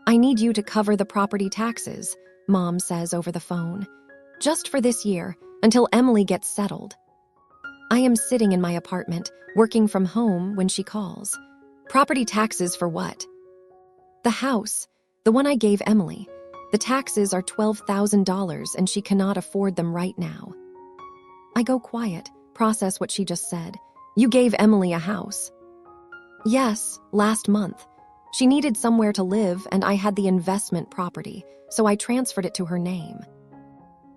I need you to cover the property taxes, Mom says over the phone. Just for this year, until Emily gets settled. I am sitting in my apartment, working from home when she calls. Property taxes for what? The house, the one I gave Emily. The taxes are $12,000 and she cannot afford them right now. I go quiet, process what she just said. You gave Emily a house. Yes, last month. She needed somewhere to live and I had the investment property, so I transferred it to her name.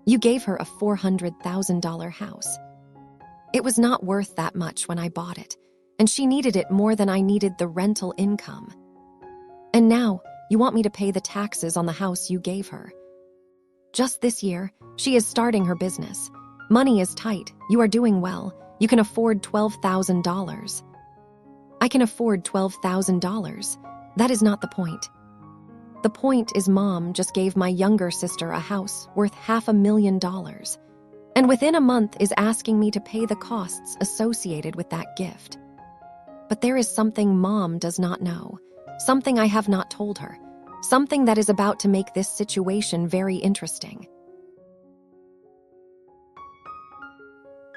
You gave her a $400,000 house. It was not worth that much when I bought it, and she needed it more than I needed the rental income. And now, you want me to pay the taxes on the house you gave her. Just this year, she is starting her business. Money is tight, you are doing well, you can afford $12,000. I can afford $12,000. That is not the point. The point is Mom just gave my younger sister a house worth $500,000, and within a month is asking me to pay the costs associated with that gift. But there is something Mom does not know, something I have not told her, something that is about to make this situation very interesting.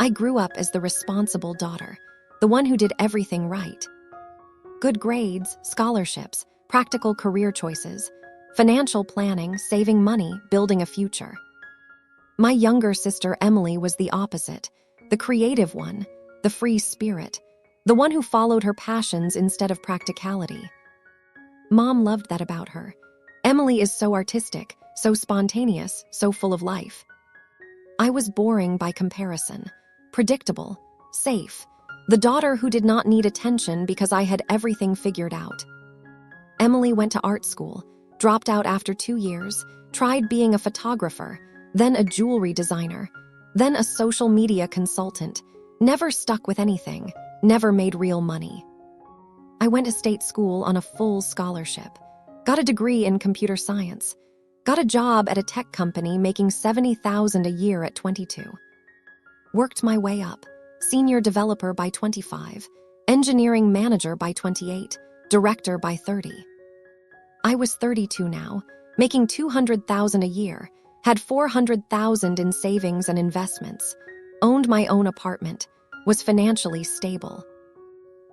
I grew up as the responsible daughter, the one who did everything right. Good grades, scholarships, practical career choices, financial planning, saving money, building a future. My younger sister Emily was the opposite, the creative one, the free spirit, the one who followed her passions instead of practicality. Mom loved that about her. Emily is so artistic, so spontaneous, so full of life. I was boring by comparison, predictable, safe, the daughter who did not need attention because I had everything figured out. Emily went to art school, dropped out after 2 years, tried being a photographer, then a jewelry designer, then a social media consultant, never stuck with anything, never made real money. I went to state school on a full scholarship, got a degree in computer science, got a job at a tech company making $70,000 a year at 22. Worked my way up, senior developer by 25, engineering manager by 28, director by 30. I was 32 now, making $200,000 a year, had $400,000 in savings and investments, owned my own apartment, was financially stable.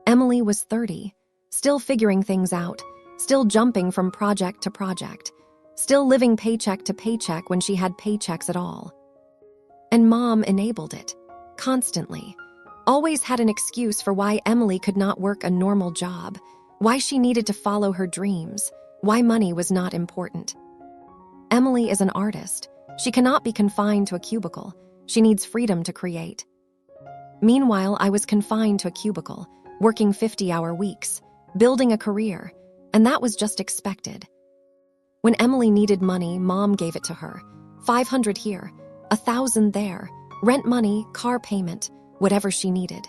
Emily was 30, still figuring things out, still jumping from project to project, still living paycheck to paycheck when she had paychecks at all. And Mom enabled it, constantly. Always had an excuse for why Emily could not work a normal job, why she needed to follow her dreams, why money was not important. Emily is an artist. She cannot be confined to a cubicle. She needs freedom to create. Meanwhile, I was confined to a cubicle, working 50-hour weeks, building a career, and that was just expected. When Emily needed money, Mom gave it to her. $500 here, $1,000 there, rent money, car payment, whatever she needed.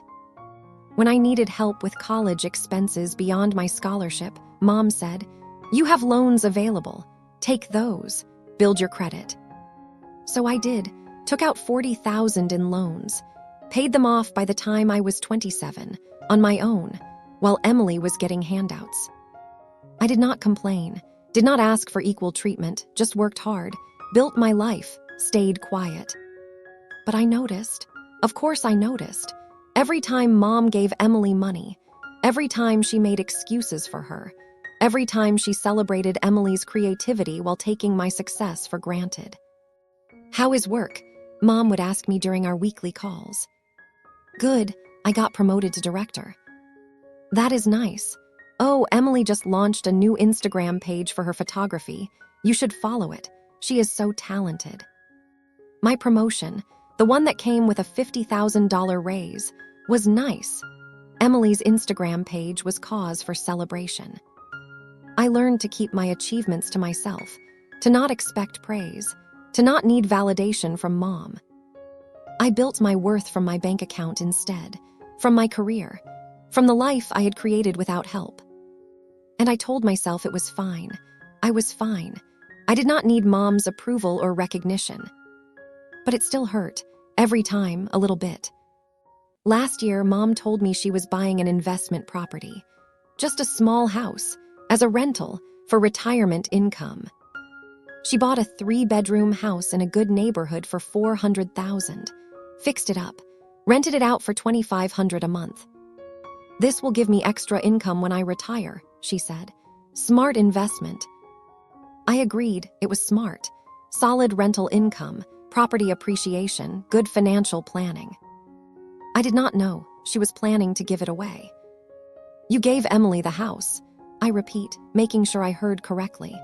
When I needed help with college expenses beyond my scholarship, Mom said, "You have loans available. Take those. Build your credit." So I did, took out $40,000 in loans, paid them off by the time I was 27, on my own, while Emily was getting handouts. I did not complain, did not ask for equal treatment, just worked hard, built my life, stayed quiet. But I noticed, of course I noticed, every time Mom gave Emily money, every time she made excuses for her, every time she celebrated Emily's creativity while taking my success for granted. "How is work?" Mom would ask me during our weekly calls. "Good, I got promoted to director." "That is nice. Oh, Emily just launched a new Instagram page for her photography. You should follow it. She is so talented." My promotion, the one that came with a $50,000 raise, was nice. Emily's Instagram page was cause for celebration. I learned to keep my achievements to myself, to not expect praise, to not need validation from Mom. I built my worth from my bank account instead, from my career, from the life I had created without help. And I told myself it was fine. I was fine. I did not need Mom's approval or recognition. But it still hurt, every time, a little bit. Last year, Mom told me she was buying an investment property. Just a small house, as a rental, for retirement income. She bought a 3-bedroom house in a good neighborhood for $400,000, fixed it up, rented it out for $2,500 a month. This will give me extra income when I retire, she said. Smart investment. I agreed, it was smart. Solid rental income, property appreciation, good financial planning. I did not know she was planning to give it away. You gave Emily the house, I repeat, making sure I heard correctly.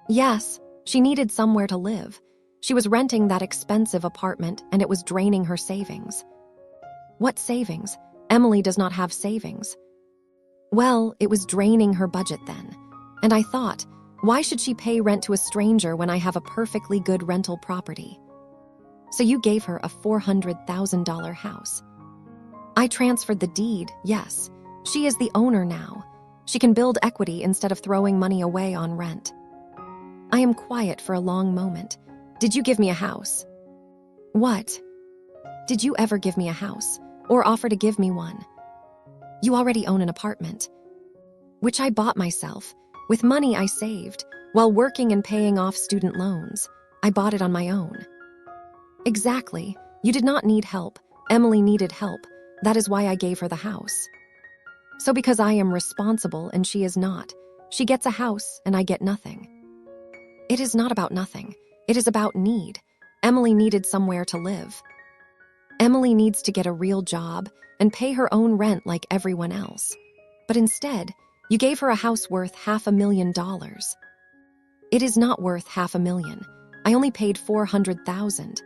Yes, she needed somewhere to live. She was renting that expensive apartment and it was draining her savings. What savings? Emily does not have savings. Well, it was draining her budget then. And I thought, why should she pay rent to a stranger when I have a perfectly good rental property? So you gave her a $400,000 house. I transferred the deed, yes. She is the owner now. She can build equity instead of throwing money away on rent. I am quiet for a long moment. Did you give me a house? What? Did you ever give me a house? Or offer to give me one? You already own an apartment, which I bought myself, with money I saved, while working and paying off student loans. I bought it on my own. Exactly. You did not need help. Emily needed help. That is why I gave her the house. So because I am responsible and she is not, she gets a house and I get nothing. It is not about nothing. It is about need. Emily needed somewhere to live. Emily needs to get a real job and pay her own rent like everyone else. But instead, you gave her a house worth $500,000. It is not worth $500,000. I only paid $400,000.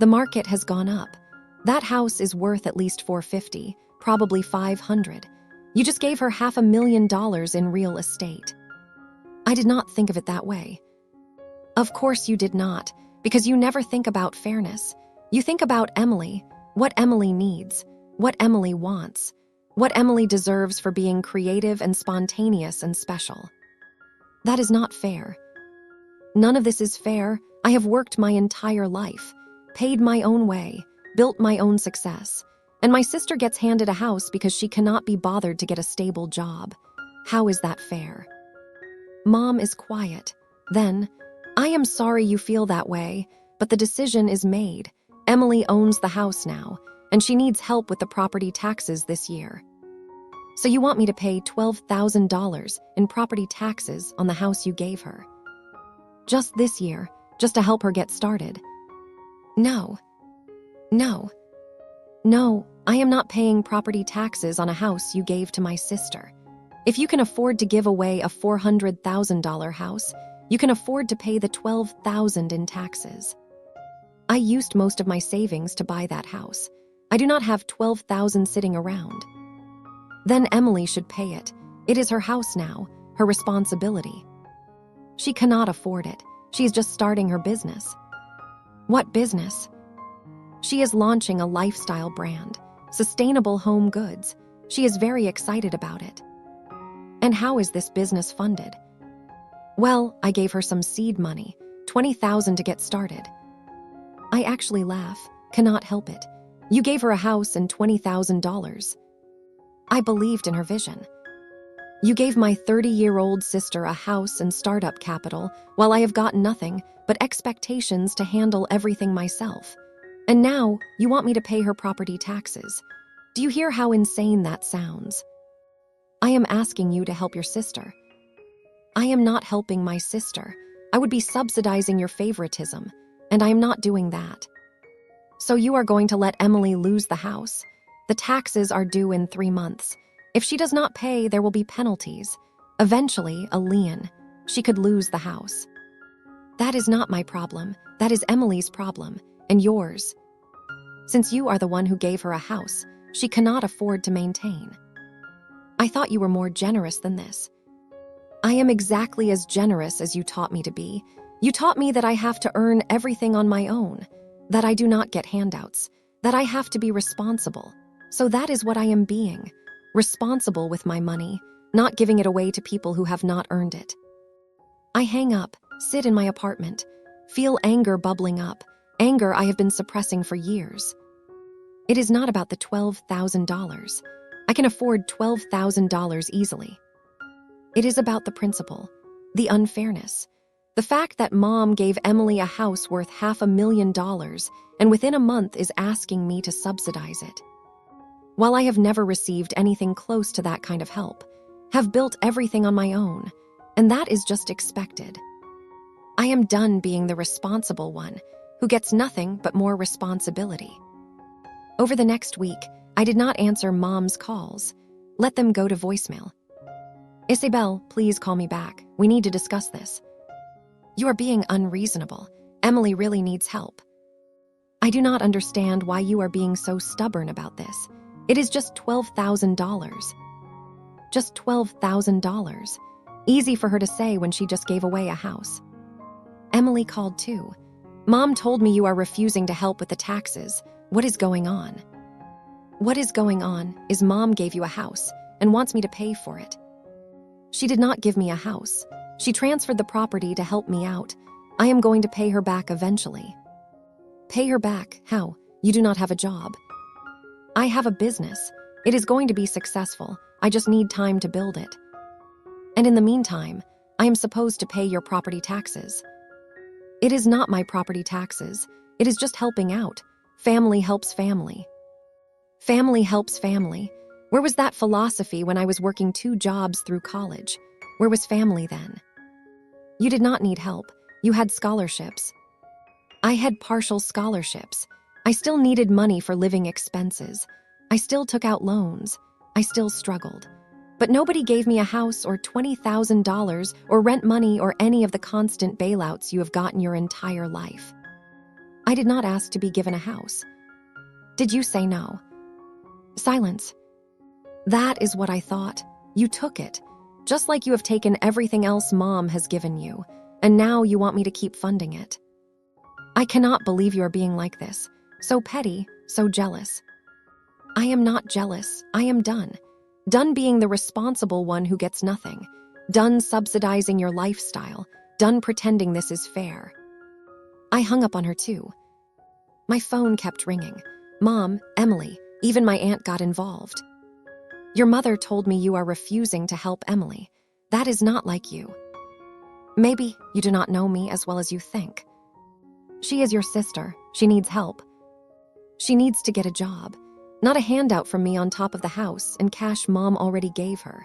The market has gone up. That house is worth at least $450,000, probably $500,000. You just gave her $500,000 in real estate. I did not think of it that way. Of course you did not, because you never think about fairness. You think about Emily, what Emily needs, what Emily wants, what Emily deserves for being creative and spontaneous and special. That is not fair. None of this is fair. I have worked my entire life, paid my own way, built my own success, and my sister gets handed a house because she cannot be bothered to get a stable job. How is that fair? Mom is quiet. Then, I am sorry you feel that way, but the decision is made. Emily owns the house now, and she needs help with the property taxes this year. So you want me to pay $12,000 in property taxes on the house you gave her? Just this year, just to help her get started? No. No. No, I am not paying property taxes on a house you gave to my sister. If you can afford to give away a $400,000 house, you can afford to pay the $12,000 in taxes. I used most of my savings to buy that house. I do not have $12,000 sitting around. Then Emily should pay it. It is her house now, her responsibility. She cannot afford it. She is just starting her business. What business? She is launching a lifestyle brand, sustainable home goods. She is very excited about it. And how is this business funded? Well, I gave her some seed money, $20,000 to get started. I actually laugh, cannot help it. You gave her a house and $20,000. I believed in her vision. You gave my 30-year-old sister a house and startup capital, while I have gotten nothing but expectations to handle everything myself. And now, you want me to pay her property taxes. Do you hear how insane that sounds? I am asking you to help your sister. I am not helping my sister. I would be subsidizing your favoritism, and I am not doing that. So you are going to let Emily lose the house. The taxes are due in 3 months. If she does not pay, there will be penalties. Eventually, a lien. She could lose the house. That is not my problem. That is Emily's problem, and yours. Since you are the one who gave her a house, she cannot afford to maintain. I thought you were more generous than this. I am exactly as generous as you taught me to be. You taught me that I have to earn everything on my own, that I do not get handouts, that I have to be responsible. So that is what I am being. Responsible with my money, not giving it away to people who have not earned it. I hang up, sit in my apartment, feel anger bubbling up, anger I have been suppressing for years. It is not about the $12,000. I can afford $12,000 easily. It is about the principle, the unfairness. The fact that Mom gave Emily a house worth $500,000 and within a month is asking me to subsidize it. While I have never received anything close to that kind of help, have built everything on my own, and that is just expected. I am done being the responsible one who gets nothing but more responsibility. Over the next week, I did not answer Mom's calls. Let them go to voicemail. Isabelle, please call me back. We need to discuss this. You are being unreasonable. Emily really needs help. I do not understand why you are being so stubborn about this. It is just $12,000. Just $12,000. Easy for her to say when she just gave away a house. Emily called too. Mom told me you are refusing to help with the taxes. What is going on? What is going on is Mom gave you a house and wants me to pay for it. She did not give me a house. She transferred the property to help me out. I am going to pay her back eventually. Pay her back? How? You do not have a job. I have a business. It is going to be successful. I just need time to build it. And in the meantime, I am supposed to pay your property taxes. It is not my property taxes. It is just helping out. Family helps family. Family helps family. Where was that philosophy when I was working 2 jobs through college? Where was family then? You did not need help. You had scholarships. I had partial scholarships. I still needed money for living expenses. I still took out loans. I still struggled. But nobody gave me a house or $20,000 or rent money or any of the constant bailouts you have gotten your entire life. I did not ask to be given a house. Did you say no? Silence. That is what I thought. You took it, just like you have taken everything else Mom has given you, and now you want me to keep funding it. I cannot believe you are being like this. So petty, so jealous. I am not jealous. I am done. Done being the responsible one who gets nothing. Done subsidizing your lifestyle. Done pretending this is fair. I hung up on her too. My phone kept ringing. Mom, Emily, even my aunt got involved. Your mother told me you are refusing to help Emily. That is not like you. Maybe you do not know me as well as you think. She is your sister. She needs help. She needs to get a job, not a handout from me on top of the house and cash Mom already gave her.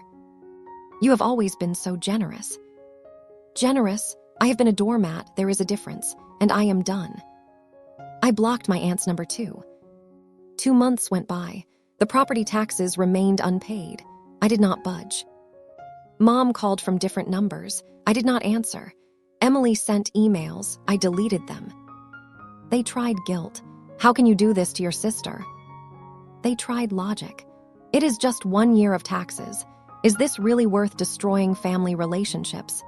You have always been so generous. Generous? I have been a doormat. There is a difference, and I am done. I blocked my aunt's number too. 2 months went by. The property taxes remained unpaid. I did not budge. Mom called from different numbers. I did not answer. Emily sent emails. I deleted them. They tried guilt. How can you do this to your sister? They tried logic. It is just 1 year of taxes. Is this really worth destroying family relationships?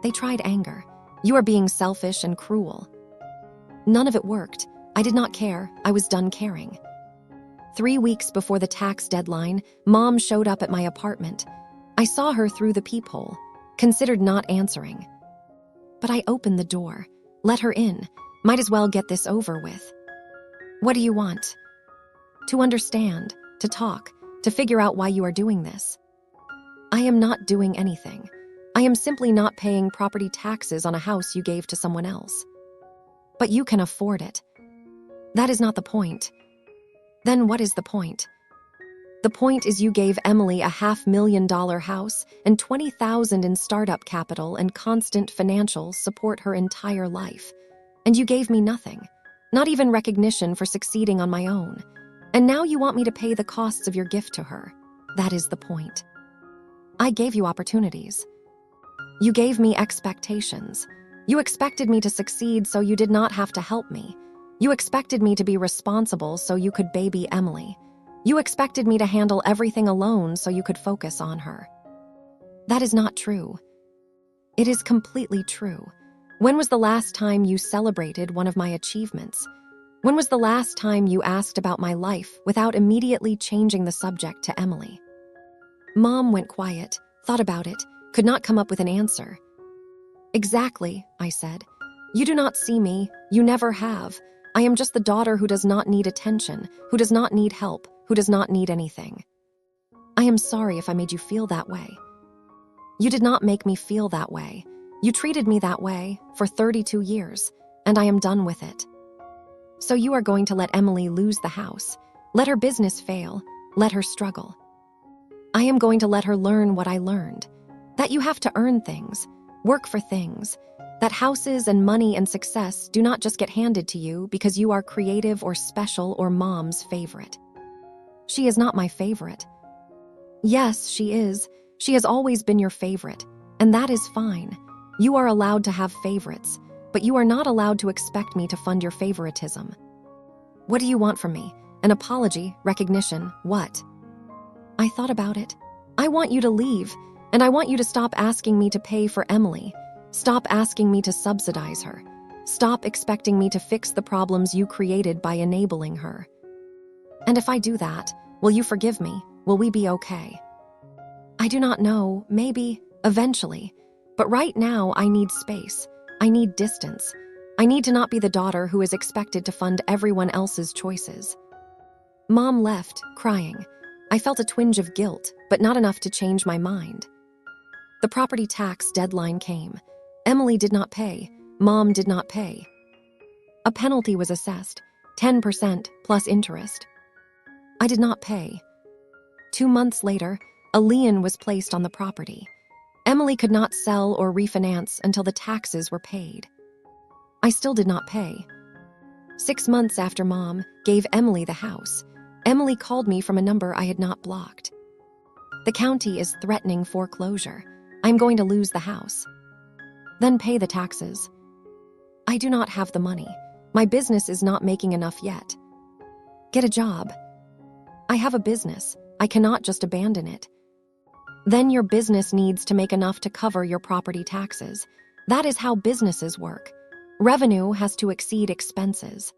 They tried anger. You are being selfish and cruel. None of it worked. I did not care. I was done caring. 3 weeks before the tax deadline, Mom showed up at my apartment. I saw her through the peephole, considered not answering. But I opened the door, let her in. Might as well get this over with. What do you want? To understand, to talk, to figure out why you are doing this. I am not doing anything. I am simply not paying property taxes on a house you gave to someone else. But you can afford it. That is not the point. Then what is the point? The point is you gave Emily a $500,000 house and $20,000 in startup capital and constant financial support her entire life. And you gave me nothing, not even recognition for succeeding on my own. And now you want me to pay the costs of your gift to her. That is the point. I gave you opportunities. You gave me expectations. You expected me to succeed so you did not have to help me. You expected me to be responsible so you could baby Emily. You expected me to handle everything alone so you could focus on her. That is not true. It is completely true. When was the last time you celebrated one of my achievements? When was the last time you asked about my life without immediately changing the subject to Emily? Mom went quiet, thought about it, could not come up with an answer. Exactly, I said. You do not see me. You never have. I am just the daughter who does not need attention, who does not need help, who does not need anything. I am sorry if I made you feel that way. You did not make me feel that way. You treated me that way for 32 years, and I am done with it. So you are going to let Emily lose the house, let her business fail, let her struggle. I am going to let her learn what I learned, that you have to earn things, work for things, that houses and money and success do not just get handed to you because you are creative or special or mom's favorite. She is not my favorite. Yes, she is. She has always been your favorite, and that is fine. You are allowed to have favorites, but you are not allowed to expect me to fund your favoritism. What do you want from me? An apology, recognition, what? I thought about it. I want you to leave, and I want you to stop asking me to pay for Emily. Stop asking me to subsidize her. Stop expecting me to fix the problems you created by enabling her. And if I do that, will you forgive me? Will we be okay? I do not know, maybe, eventually. But right now, I need space. I need distance. I need to not be the daughter who is expected to fund everyone else's choices. Mom left, crying. I felt a twinge of guilt, but not enough to change my mind. The property tax deadline came. Emily did not pay. Mom did not pay. A penalty was assessed, 10% plus interest. I did not pay. 2 months later, a lien was placed on the property. Emily could not sell or refinance until the taxes were paid. I still did not pay. 6 months after Mom gave Emily the house, Emily called me from a number I had not blocked. The county is threatening foreclosure. I'm going to lose the house. Then pay the taxes. I do not have the money. My business is not making enough yet. Get a job. I have a business. I cannot just abandon it. Then your business needs to make enough to cover your property taxes. That is how businesses work. Revenue has to exceed expenses.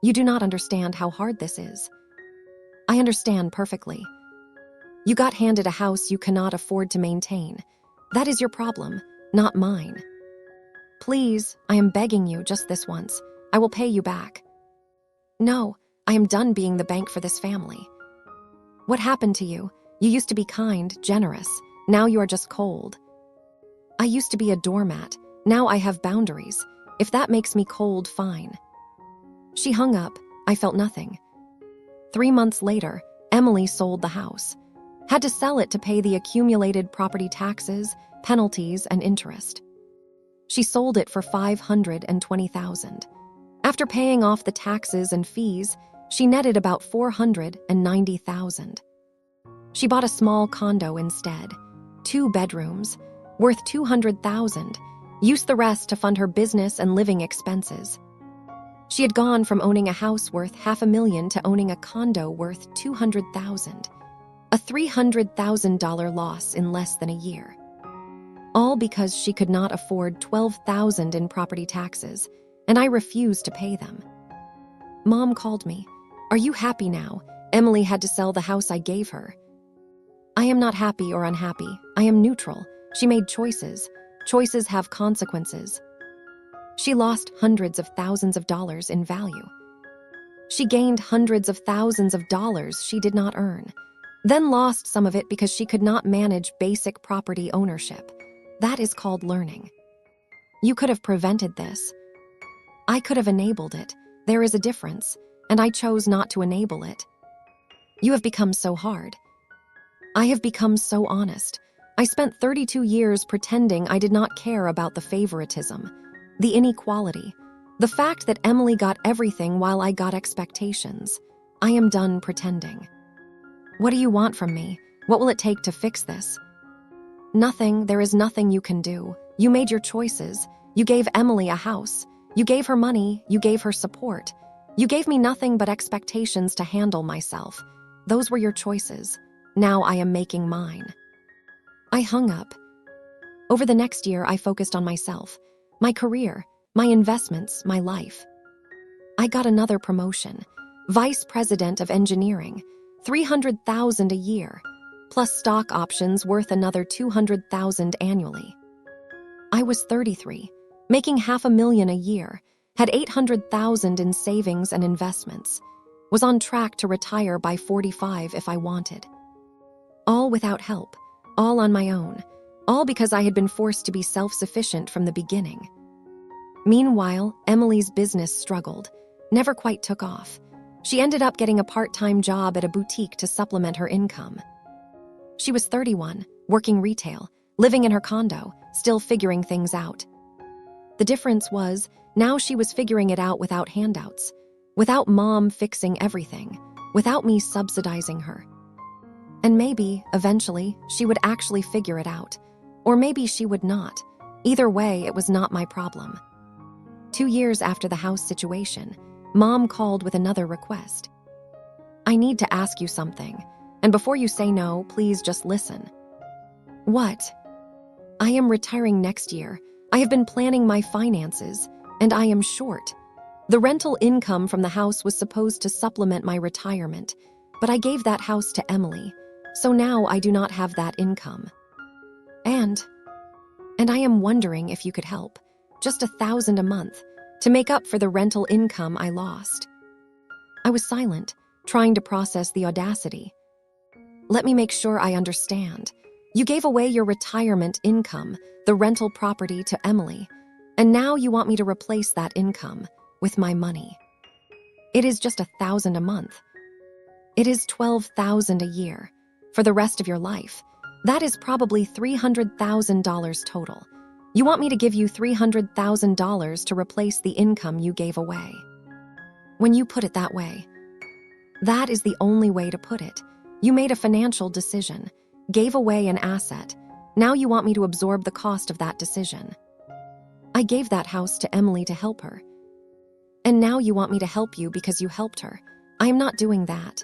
You do not understand how hard this is. I understand perfectly. You got handed a house you cannot afford to maintain. That is your problem, not mine. Please, I am begging you just this once. I will pay you back. No, I am done being the bank for this family. What happened to you? You used to be kind, generous. Now you are just cold. I used to be a doormat. Now I have boundaries. If that makes me cold, fine. She hung up. I felt nothing. 3 months later, Emily sold the house. Had to sell it to pay the accumulated property taxes, penalties, and interest. She sold it for $520,000. After paying off the taxes and fees, she netted about $490,000. She bought a small condo instead, 2 bedrooms, worth $200,000, used the rest to fund her business and living expenses. She had gone from owning a house worth $500,000 to owning a condo worth $200,000, a $300,000 loss in less than a year. All because she could not afford $12,000 in property taxes, and I refused to pay them. Mom called me. Are you happy now? Emily had to sell the house I gave her. I am not happy or unhappy. I am neutral. She made choices. Choices have consequences. She lost hundreds of thousands of dollars in value. She gained hundreds of thousands of dollars she did not earn, then lost some of it because she could not manage basic property ownership. That is called learning. You could have prevented this. I could have enabled it. There is a difference, and I chose not to enable it. You have become so hard. I have become so honest. I spent 32 years pretending I did not care about the favoritism, the inequality, the fact that Emily got everything while I got expectations. I am done pretending. What do you want from me? What will it take to fix this? Nothing. There is nothing you can do. You made your choices. You gave Emily a house. You gave her money. You gave her support. You gave me nothing but expectations to handle myself. Those were your choices. Now I am making mine. I hung up. Over the next year, I focused on myself, my career, my investments, my life. I got another promotion, Vice President of Engineering, $300,000 a year, plus stock options worth another $200,000 annually. I was 33, making $500,000 a year, had $800,000 in savings and investments, was on track to retire by 45 if I wanted. All without help, all on my own. All because I had been forced to be self-sufficient from the beginning. Meanwhile, Emily's business struggled, never quite took off. She ended up getting a part-time job at a boutique to supplement her income. She was 31, working retail, living in her condo, still figuring things out. The difference was, now she was figuring it out without handouts, without mom fixing everything, without me subsidizing her. And maybe, eventually, she would actually figure it out. Or maybe she would not. Either way, it was not my problem. 2 years after the house situation, Mom called with another request. I need to ask you something, and before you say no, please just listen. What? I am retiring next year. I have been planning my finances, and I am short. The rental income from the house was supposed to supplement my retirement, but I gave that house to Emily, so now I do not have that income. And I am wondering if you could help, just $1,000 a month, to make up for the rental income I lost. I was silent, trying to process the audacity. Let me make sure I understand. You gave away your retirement income, the rental property, to Emily, and now you want me to replace that income with my money. It is just $1,000 a month. It is $12,000 a year. For the rest of your life, that is probably $300,000 total. You want me to give you $300,000 to replace the income you gave away. When you put it that way, that is the only way to put it. You made a financial decision, gave away an asset. Now you want me to absorb the cost of that decision. I gave that house to Emily to help her. And now you want me to help you because you helped her. I am not doing that.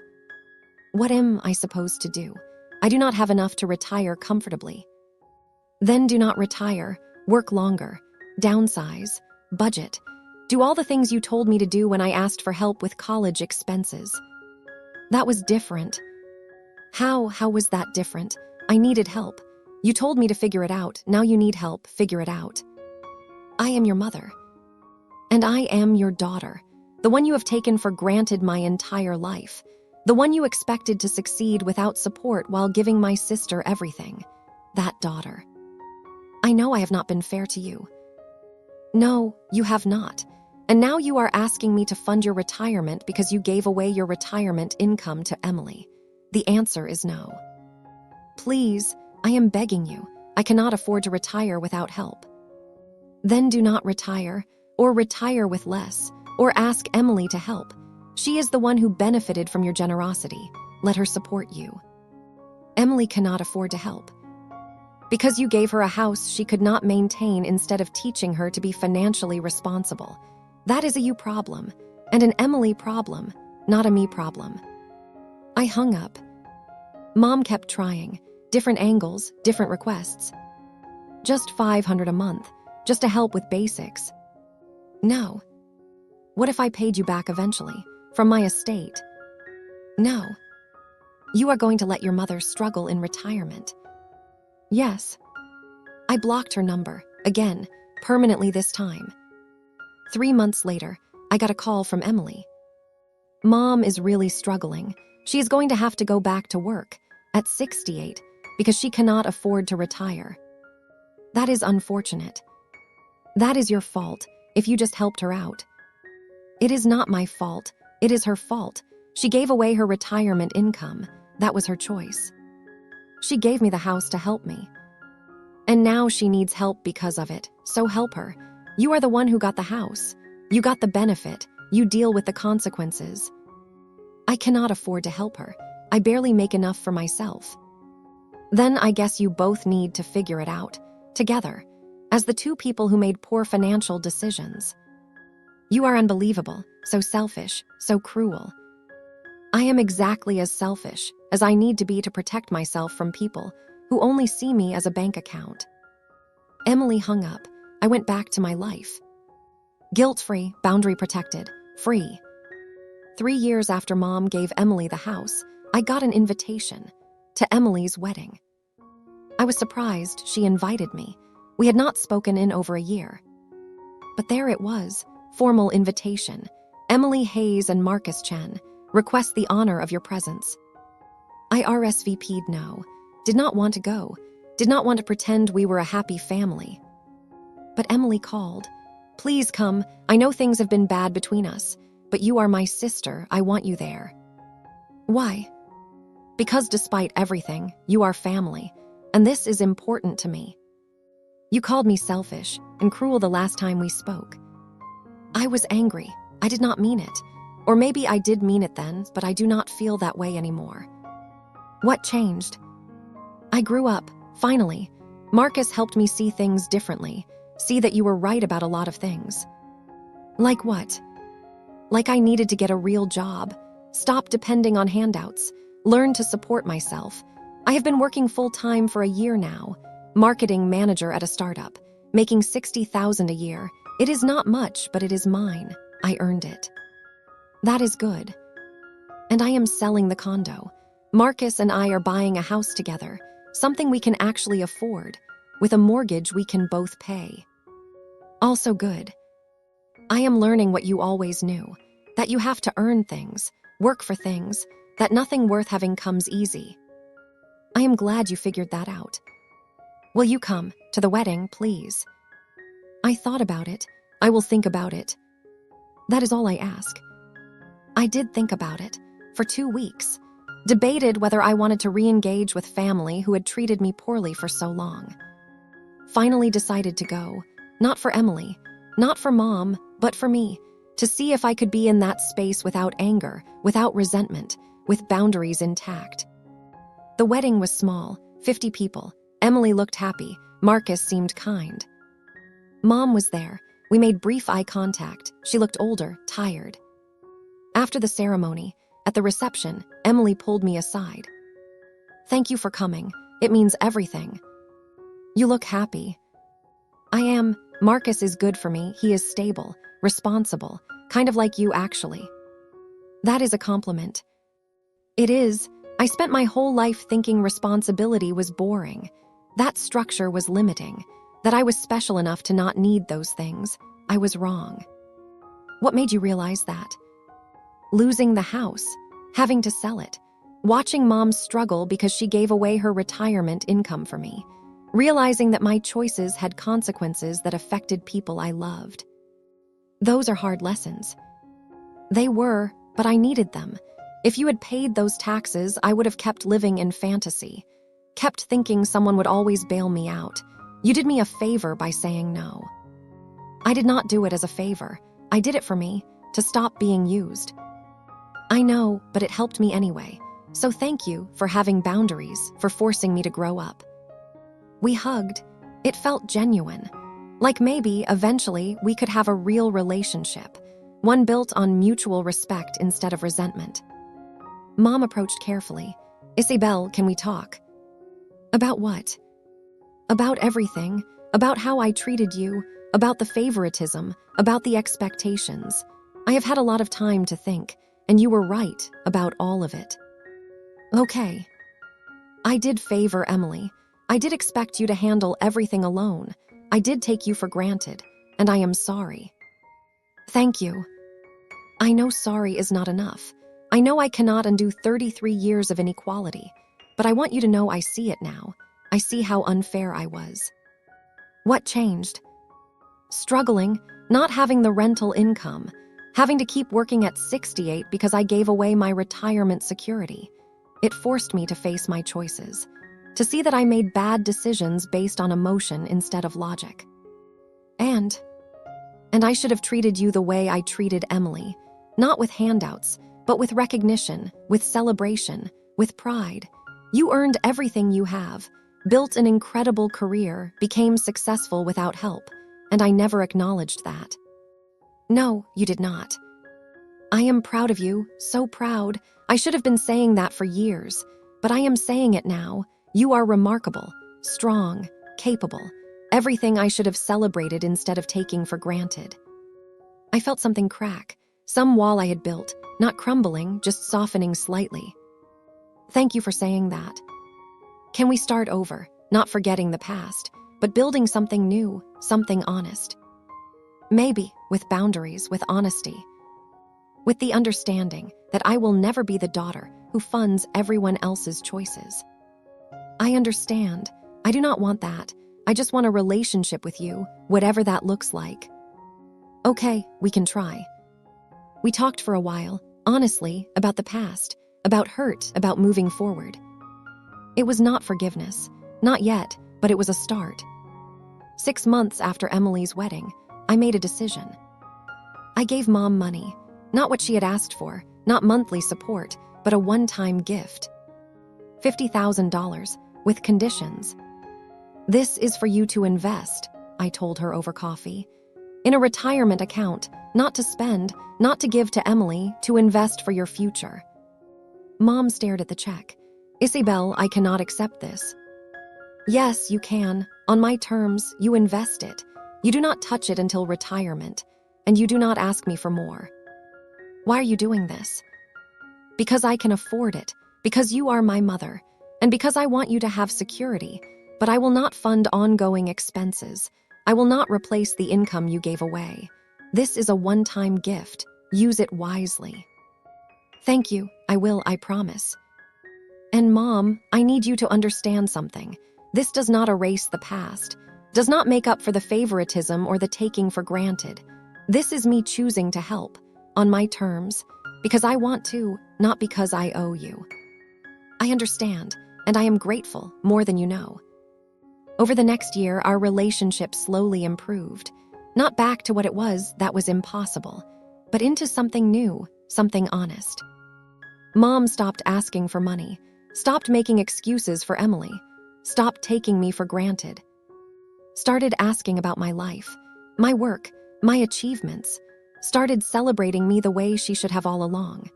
What am I supposed to do? I do not have enough to retire comfortably. Then do not retire, work longer, downsize, budget. Do all the things you told me to do when I asked for help with college expenses. That was different. How was that different? I needed help. You told me to figure it out. Now you need help, figure it out. I am your mother. And I am your daughter, the one you have taken for granted my entire life, the one you expected to succeed without support while giving my sister everything. That daughter. I know I have not been fair to you. No, you have not. And now you are asking me to fund your retirement because you gave away your retirement income to Emily. The answer is no. Please, I am begging you. I cannot afford to retire without help. Then do not retire, or retire with less, or ask Emily to help. She is the one who benefited from your generosity. Let her support you. Emily cannot afford to help. Because you gave her a house she could not maintain instead of teaching her to be financially responsible. That is a you problem, and an Emily problem, not a me problem. I hung up. Mom kept trying, different angles, different requests. Just $500 a month, just to help with basics. No. What if I paid you back eventually, from my estate? No. You are going to let your mother struggle in retirement. Yes. I blocked her number, again, permanently this time. 3 months later, I got a call from Emily. Mom is really struggling. She is going to have to go back to work at 68 because she cannot afford to retire. That is unfortunate. That is your fault if you just helped her out. It is not my fault. It is her fault. She gave away her retirement income. That was her choice. She gave me the house to help me. And now she needs help because of it, so help her. You are the one who got the house. You got the benefit. You deal with the consequences. I cannot afford to help her. I barely make enough for myself. Then I guess you both need to figure it out, together, as the two people who made poor financial decisions. You are unbelievable, so selfish, so cruel. I am exactly as selfish as I need to be to protect myself from people who only see me as a bank account. Emily hung up. I went back to my life. Guilt-free, boundary-protected, free. 3 years after Mom gave Emily the house, I got an invitation to Emily's wedding. I was surprised she invited me. We had not spoken in over a year. But there it was, formal invitation. Emily Hayes and Marcus Chen request the honor of your presence. I RSVP'd no, did not want to go. did not want to pretend we were a happy family. But Emily called. "Please come. I know things have been bad between us, but you are my sister. I want you there." "Why?" "Because despite everything, you are family, and this is important to me. You called me selfish and cruel the last time we spoke. I was angry. I did not mean it. Or maybe I did mean it then, but I do not feel that way anymore." "What changed?" "I grew up, finally. Marcus helped me see things differently, see that you were right about a lot of things." "Like what?" "Like I needed to get a real job, stop depending on handouts, learn to support myself. I have been working full-time for a year now, marketing manager at a startup, making $60,000 a year. It is not much, but it is mine. I earned it." "That is good." "And I am selling the condo. Marcus and I are buying a house together, something we can actually afford, with a mortgage we can both pay." "Also good." "I am learning what you always knew, that you have to earn things, work for things, that nothing worth having comes easy." "I am glad you figured that out." "Will you come to the wedding, please?" "I thought about it. I will think about it." That is all I ask. I did think about it, for 2 weeks, debated whether I wanted to re-engage with family who had treated me poorly for so long. Finally decided to go, not for Emily, not for Mom, but for me, to see if I could be in that space without anger, without resentment, with boundaries intact. The wedding was small, 50 people. Emily looked happy. Marcus seemed kind. Mom was there. We made brief eye contact. She looked older, tired. After the ceremony, at the reception, Emily pulled me aside. "Thank you for coming. It means everything." "You look happy." "I am. Marcus is good for me. He is stable, responsible, kind of like you actually." "That is a compliment." "It is. I spent my whole life thinking responsibility was boring. That structure was limiting, that I was special enough to not need those things. I was wrong." "What made you realize that?" "Losing the house, having to sell it, watching Mom struggle because she gave away her retirement income for me, realizing that my choices had consequences that affected people I loved. Those are hard lessons." "They were, but I needed them. If you had paid those taxes, I would have kept living in fantasy, kept thinking someone would always bail me out. You did me a favor by saying no." "I did not do it as a favor. I did it for me, to stop being used." "I know, but it helped me anyway. So thank you for having boundaries, for forcing me to grow up." We hugged. It felt genuine. Like maybe, eventually, we could have a real relationship, one built on mutual respect instead of resentment. Mom approached carefully. "Isabelle, can we talk?" "About what?" "About everything. About how I treated you, about the favoritism, about the expectations. I have had a lot of time to think, and you were right about all of it." "Okay." "I did favor Emily. I did expect you to handle everything alone. I did take you for granted, and I am sorry." "Thank you." "I know sorry is not enough. I know I cannot undo 33 years of inequality, but I want you to know I see it now. I see how unfair I was." "What changed?" "Struggling, not having the rental income, having to keep working at 68 because I gave away my retirement security. It forced me to face my choices, to see that I made bad decisions based on emotion instead of logic. And I should have treated you the way I treated Emily, not with handouts, but with recognition, with celebration, with pride. You earned everything you have, built an incredible career, became successful without help, and I never acknowledged that." "No, you did not." "I am proud of you, so proud. I should have been saying that for years, but I am saying it now. You are remarkable, strong, capable, everything I should have celebrated instead of taking for granted." I felt something crack, some wall I had built, not crumbling, just softening slightly. "Thank you for saying that. Can we start over, not forgetting the past, but building something new, something honest? Maybe, with boundaries, with honesty. With the understanding that I will never be the daughter who funds everyone else's choices." "I understand. I do not want that. I just want a relationship with you, whatever that looks like. Okay, we can try. We talked for a while, honestly, about the past, about hurt, about moving forward. It was not forgiveness. Not yet, but it was a start. 6 months after Emily's wedding, I made a decision. I gave Mom money, not what she had asked for, not monthly support, but a one-time gift. $50,000, with conditions. This is for you to invest, I told her over coffee. In a retirement account, not to spend, not to give to Emily, to invest for your future. Mom stared at the check. Isabelle, I cannot accept this. Yes, you can. On my terms, you invest it. You do not touch it until retirement, and you do not ask me for more. Why are you doing this? Because I can afford it, because you are my mother, and because I want you to have security, but I will not fund ongoing expenses. I will not replace the income you gave away. This is a one-time gift. Use it wisely. Thank you. I will, I promise. And Mom, I need you to understand something. This does not erase the past, does not make up for the favoritism or the taking for granted. This is me choosing to help, on my terms, because I want to, not because I owe you. I understand, and I am grateful, more than you know. Over the next year, our relationship slowly improved. Not back to what it was, that was impossible, but into something new, something honest. Mom stopped asking for money, stopped making excuses for Emily, stopped taking me for granted. Started asking about my life, my work, my achievements, started celebrating me the way she should have all along.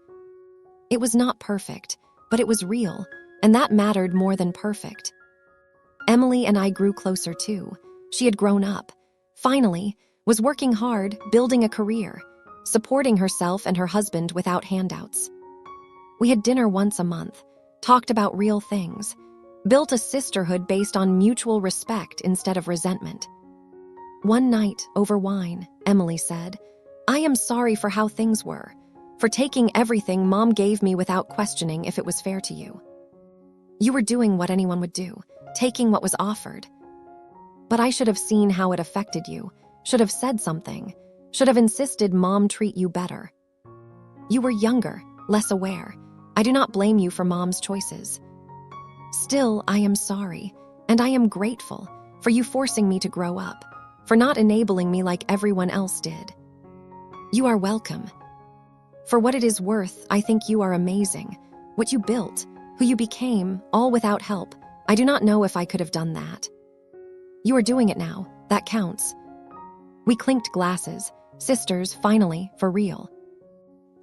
It was not perfect, but it was real, and that mattered more than perfect. Emily and I grew closer too. She had grown up, finally, was working hard, building a career, supporting herself and her husband without handouts. We had dinner once a month, talked about real things, built a sisterhood based on mutual respect instead of resentment. One night, over wine, Emily said, I am sorry for how things were, for taking everything Mom gave me without questioning if it was fair to you. You were doing what anyone would do, taking what was offered. But I should have seen how it affected you, should have said something, should have insisted Mom treat you better. You were younger, less aware. I do not blame you for Mom's choices. Still, I am sorry, and I am grateful for you forcing me to grow up, for not enabling me like everyone else did. You are welcome. For what it is worth, I think you are amazing. What you built, who you became, all without help. I do not know if I could have done that. You are doing it now. That counts. We clinked glasses, sisters, finally, for real.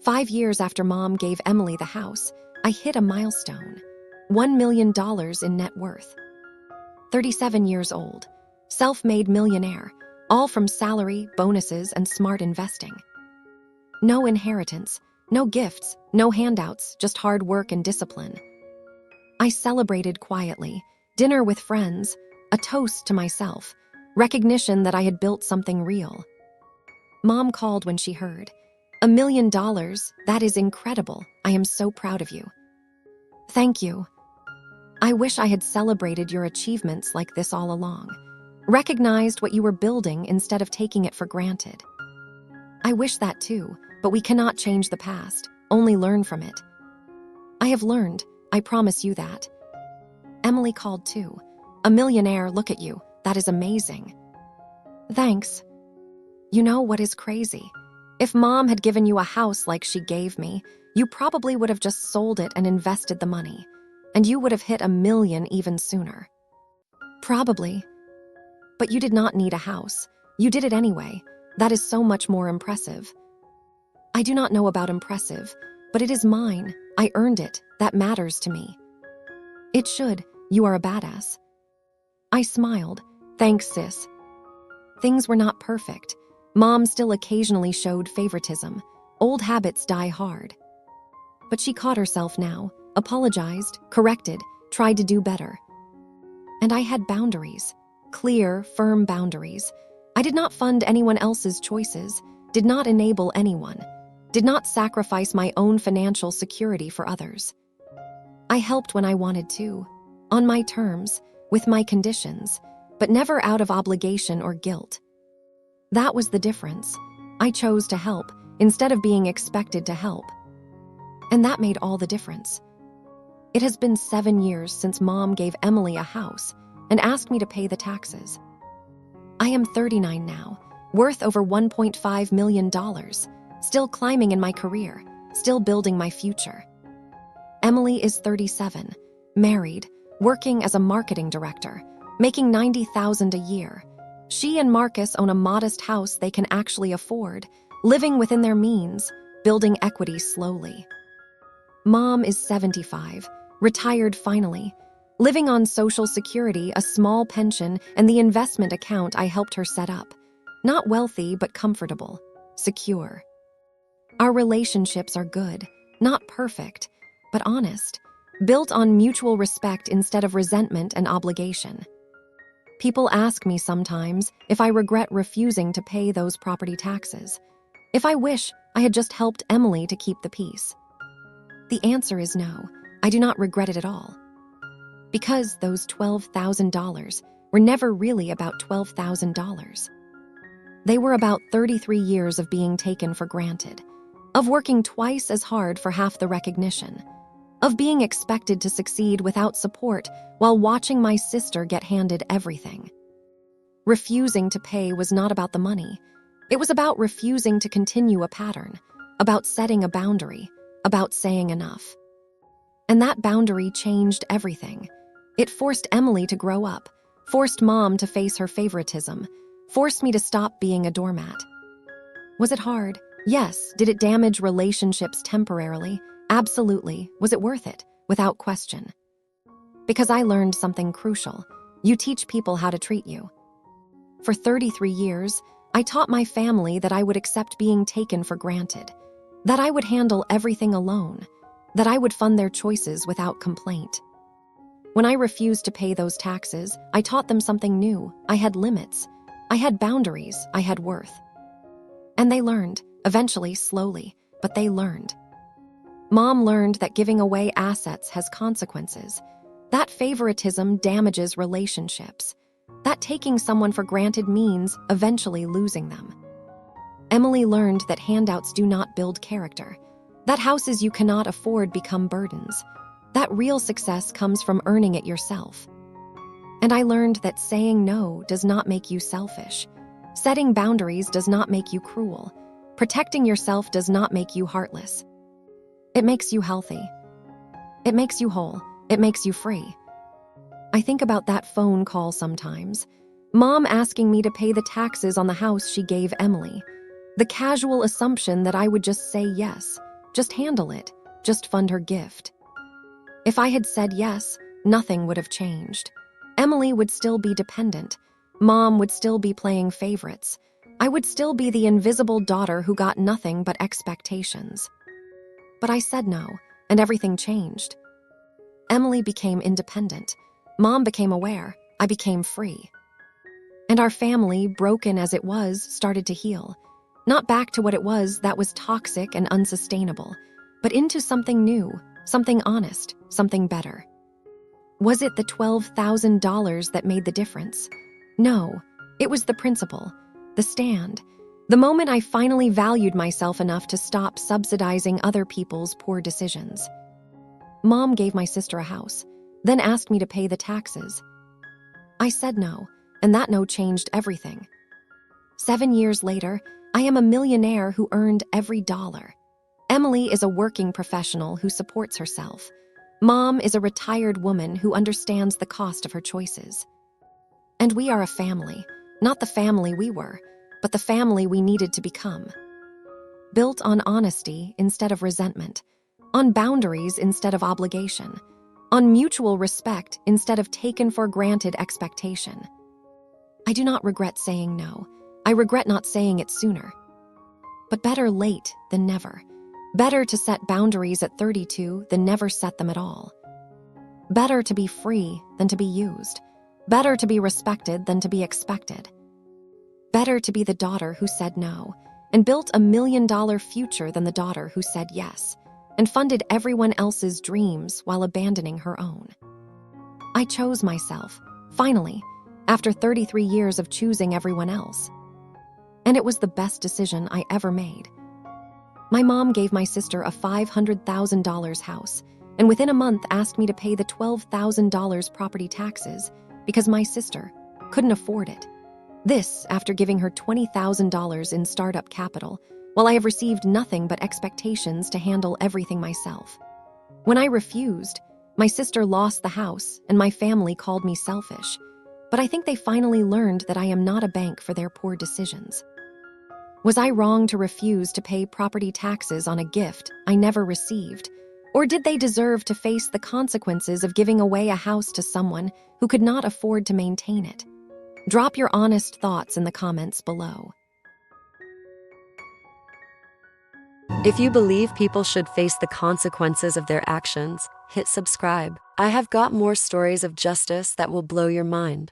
5 years after Mom gave Emily the house, I hit a milestone. $1 million in net worth. 37 years old. Self-made millionaire. All from salary, bonuses, and smart investing. No inheritance, no gifts, no handouts, just hard work and discipline. I celebrated quietly, dinner with friends, a toast to myself, recognition that I had built something real. Mom called when she heard. $1 million, that is incredible. I am so proud of you. Thank you. I wish I had celebrated your achievements like this all along, recognized what you were building instead of taking it for granted. I wish that too, but we cannot change the past, only learn from it. I have learned, I promise you that. Emily called too. A millionaire, look at you, that is amazing. Thanks. You know what is crazy? If Mom had given you a house like she gave me, you probably would have just sold it and invested the money, and you would have hit $1 million even sooner. Probably. But you did not need a house. You did it anyway. That is so much more impressive. I do not know about impressive, but it is mine. I earned it. That matters to me. It should. You are a badass. I smiled. Thanks, sis. Things were not perfect. Mom still occasionally showed favoritism. Old habits die hard. But she caught herself now, apologized, corrected, tried to do better. And I had boundaries. Clear, firm boundaries. I did not fund anyone else's choices, did not enable anyone, did not sacrifice my own financial security for others. I helped when I wanted to, on my terms, with my conditions, but never out of obligation or guilt. That was the difference. I chose to help instead of being expected to help. And that made all the difference. It has been 7 years since Mom gave Emily a house and asked me to pay the taxes. I am 39 now, worth over $1.5 million, still climbing in my career, still building my future. Emily is 37, married, working as a marketing director, making $90,000 a year. She and Marcus own a modest house they can actually afford, living within their means, building equity slowly. Mom is 75, retired finally, living on Social Security, a small pension, and the investment account I helped her set up. Not wealthy, but comfortable, secure. Our relationships are good, not perfect, but honest, built on mutual respect instead of resentment and obligation. People ask me sometimes if I regret refusing to pay those property taxes, if I wish I had just helped Emily to keep the peace. The answer is no, I do not regret it at all. Because those $12,000 were never really about $12,000. They were about 33 years of being taken for granted, of working twice as hard for half the recognition, of being expected to succeed without support while watching my sister get handed everything. Refusing to pay was not about the money. It was about refusing to continue a pattern, about setting a boundary, about saying enough. And that boundary changed everything. It forced Emily to grow up, forced Mom to face her favoritism, forced me to stop being a doormat. Was it hard? Yes. Did it damage relationships temporarily? Absolutely. Was it worth it? Without question. Because I learned something crucial. You teach people how to treat you. For 33 years, I taught my family that I would accept being taken for granted, that I would handle everything alone, that I would fund their choices without complaint. When I refused to pay those taxes, I taught them something new. I had limits. I had boundaries. I had worth. And they learned, eventually, slowly, but they learned. Mom learned that giving away assets has consequences, that favoritism damages relationships, that taking someone for granted means eventually losing them. Emily learned that handouts do not build character, that houses you cannot afford become burdens, that real success comes from earning it yourself. And I learned that saying no does not make you selfish, setting boundaries does not make you cruel, protecting yourself does not make you heartless. It makes you healthy. It makes you whole. It makes you free. I think about that phone call sometimes. Mom asking me to pay the taxes on the house she gave Emily. The casual assumption that I would just say yes, just handle it, just fund her gift. If I had said yes, nothing would have changed. Emily would still be dependent. Mom would still be playing favorites. I would still be the invisible daughter who got nothing but expectations. But I said no, and everything changed. Emily became independent. Mom became aware. I became free. And our family, broken as it was, started to heal. Not back to what it was that was toxic and unsustainable, but into something new, something honest, something better. Was it the $12,000 that made the difference? No, it was the principle, the stand. The moment I finally valued myself enough to stop subsidizing other people's poor decisions. Mom gave my sister a house, then asked me to pay the taxes. I said no, and that no changed everything. 7 years later, I am a millionaire who earned every dollar. Emily is a working professional who supports herself. Mom is a retired woman who understands the cost of her choices. And we are a family, not the family we were, but the family we needed to become. Built on honesty instead of resentment, on boundaries instead of obligation, on mutual respect instead of taken for granted expectation. I do not regret saying no. I regret not saying it sooner. But better late than never. Better to set boundaries at 32 than never set them at all. Better to be free than to be used. Better to be respected than to be expected. Better to be the daughter who said no, and built a $1 million future than the daughter who said yes, and funded everyone else's dreams while abandoning her own. I chose myself. Finally, after 33 years of choosing everyone else. And it was the best decision I ever made. My mom gave my sister a $500,000 house, and within a month asked me to pay the $12,000 property taxes because my sister couldn't afford it. This after giving her $20,000 in startup capital, while I have received nothing but expectations to handle everything myself. When I refused, my sister lost the house and my family called me selfish, but I think they finally learned that I am not a bank for their poor decisions. Was I wrong to refuse to pay property taxes on a gift I never received? Or did they deserve to face the consequences of giving away a house to someone who could not afford to maintain it? Drop your honest thoughts in the comments below. If you believe people should face the consequences of their actions, hit subscribe. I have got more stories of justice that will blow your mind.